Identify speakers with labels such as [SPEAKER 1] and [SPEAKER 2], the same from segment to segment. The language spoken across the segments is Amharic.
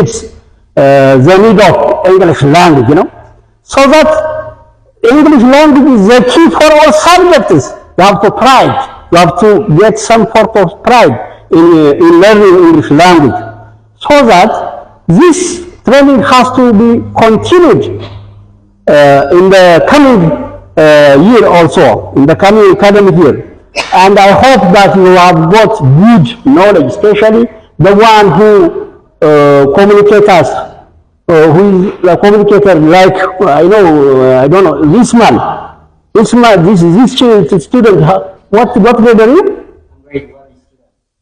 [SPEAKER 1] it's the need of English language, so that English language is the key for all subjects. You have to pride. You have to get some sort of pride in learning English language, so that this training has to be continued in the coming year also, in the coming academic year. And I hope that you have got good knowledge, especially the one who communicate us, who is a communicator like, I don't know, this student, what grade are you?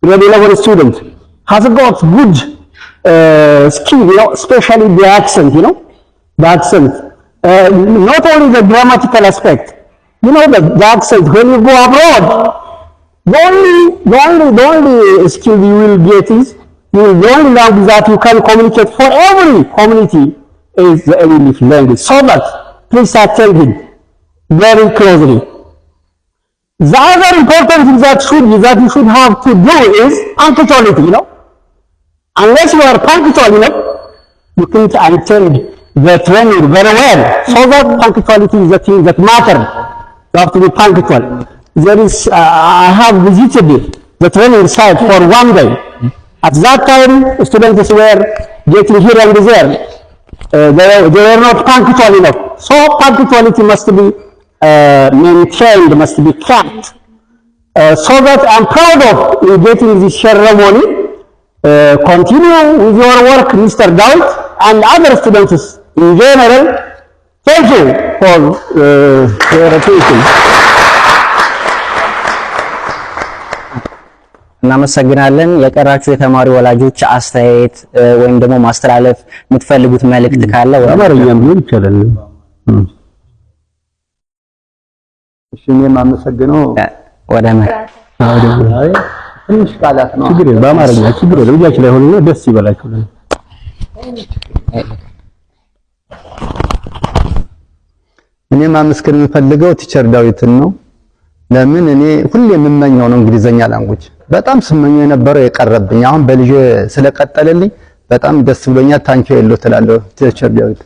[SPEAKER 1] Grade 11 student, has got good skill, especially the accent, the accent. Not only the grammatical aspect, the accent. When you go abroad, the only skill you will get is, the only language that you can communicate for every community is the English language. So that, please attend it very closely. The other important thing that you should have to do is punctuality, Unless you are punctual, you can't attend the training very well. So that punctuality is the thing that matters. You have to be punctual. I have visited the training site for one day. At that time, students were getting here and there. They were not punctual enough. So punctuality must be maintained, must be kept. So that I'm proud of getting this ceremony. Continue with your work, Mr. Daud, and other students in general. Thank you for your attention.
[SPEAKER 2] እናመሰግናለን። የቀራችሁ የተማሪ ወላጆች አስተያየት ወይም ደግሞ ማስተላለፍ የምትፈልጉት መልእክት ካለ
[SPEAKER 1] አማርኛም ቢሆን ይችላል። እሺ እኔም አመሰግነው
[SPEAKER 2] ወደ
[SPEAKER 1] ትንሽ ቃላት ነው። ችግር የለም፣ በአማርኛ ችግር የለም። ልጃችሁ ላይ ሆኖ ደስ ይበላችሁ። እኔም አመስገን የምፈልገው ቲቸር ዳዊትን ነው። ለምን እኔ ሁሌ የምመኘው ነው እንግሊዘኛ ላንጉጅ በጣም ስመኘው የነበረው የቀረብኝ አሁን በልጅ ስለቀጠለልኝ በጣም ደስ ብሎኛል። ታንኪዩ የለው ተላለው ቲቸር ዳዊት።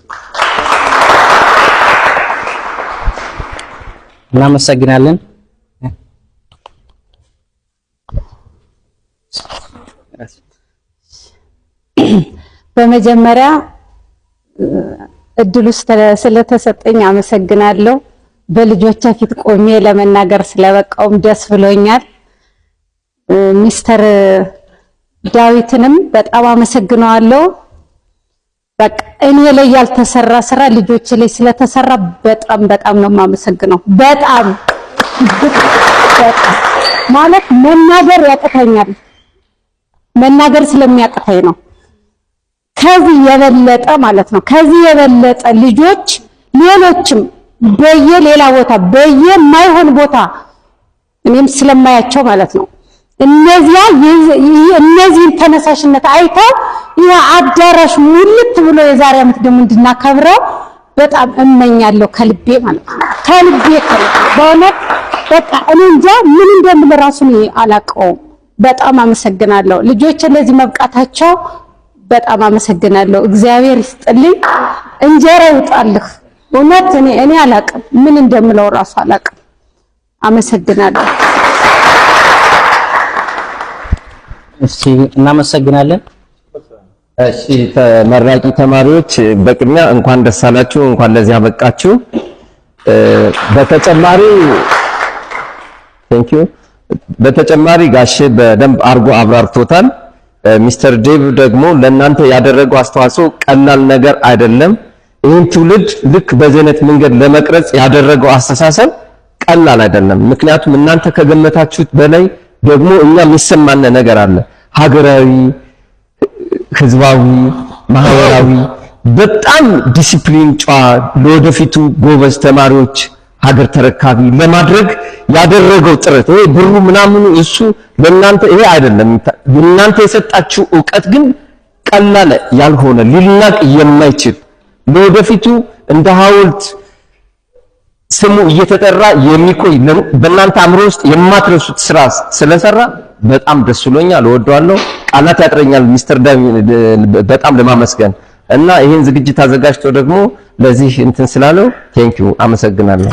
[SPEAKER 2] እናመሰግናለን።
[SPEAKER 3] በመጀመሪያ እድሉ ስለተሰጠኝ አመሰግናለሁ። በልጆቼ ፊት ቆሜ ለመናገር ስለበቃውም ደስ ብሎኛል። ሚስተር ዳዊትንም በጣም አመሰግናለሁ። በቃ እኔ ላይ ያልተሰራ ስራ ልጆቼ ላይ ስለተሰራ በጣም ነው የማመሰግነው። በጣም ማለት መናገር ያቅተኛል። መናገር ስለሚያቅተኝ ነው። ከዚህ የበለጠ ማለት ነው ከዚህ የበለጠ ልጆች ሌሎችም በየሌላ ቦታ በየማይሆን ቦታ እኔም ስለማያቸው ማለት ነው እነዚህን ተነሳሽነት አይተው ይሄ አዳራሽ ሙልት ብሎ የዛሬ ዓመት ደግሞ እንድናከብረው በጣም እመኛለሁ ከልቤ ማለት ነው። ከልቤ በእውነት በቃ እኔ እንጃ ምን እንደምል ራሱ አላውቀውም። በጣም አመሰግናለሁ። ልጆች ለዚህ መብቃታቸው በጣም አመሰግናለሁ። እግዚአብሔር ይስጥልኝ። እንጀራ ይውጣልህ። እውነት እኔ አላውቅም ምን እንደምለው ራሱ አላውቅም። አመሰግናለሁ።
[SPEAKER 2] እሺ እናመሰግናለን።
[SPEAKER 4] እሺ ተመራቂ ተማሪዎች በቅድሚያ እንኳን ደስ አላችሁ፣ እንኳን ለዚህ አበቃችሁ። በተጨማሪ ጋሼ በደንብ አርጎ አብራርቶታል። ሚስተር ዴቭ ደግሞ ለእናንተ ያደረገው አስተዋጽኦ ቀላል ነገር አይደለም። ይህን ትውልድ ልክ በዘነት መንገድ ለመቅረጽ ያደረገው አስተሳሰብ ቀላል አይደለም። ምክንያቱም እናንተ ከገመታችሁት በላይ ደግሞ እኛ የሚሰማን ነገር አለ። ሀገራዊ፣ ህዝባዊ፣ ማህበራዊ በጣም ዲሲፕሊን ጨዋ ለወደፊቱ ጎበዝ ተማሪዎች ሀገር ተረካቢ ለማድረግ ያደረገው ጥረት ይሄ ብሩ ምናምን እሱ ለእናንተ ይሄ አይደለም። እናንተ የሰጣችሁ ዕውቀት ግን ቀላል ያልሆነ ሊልናቅ የማይችል ለወደፊቱ እንደ ሐውልት ስሙ እየተጠራ የሚቆይ በእናንተ አእምሮ ውስጥ የማትረሱት ስራ ስለሰራ በጣም ደስ ብሎኛል፣ እወደዋለሁ። ቃላት ያጥረኛል ሚስተር ዳዊት በጣም ለማመስገን እና ይሄን ዝግጅት አዘጋጅቶ ደግሞ ለዚህ እንትን ስላለው ቴንኪው አመሰግናለሁ።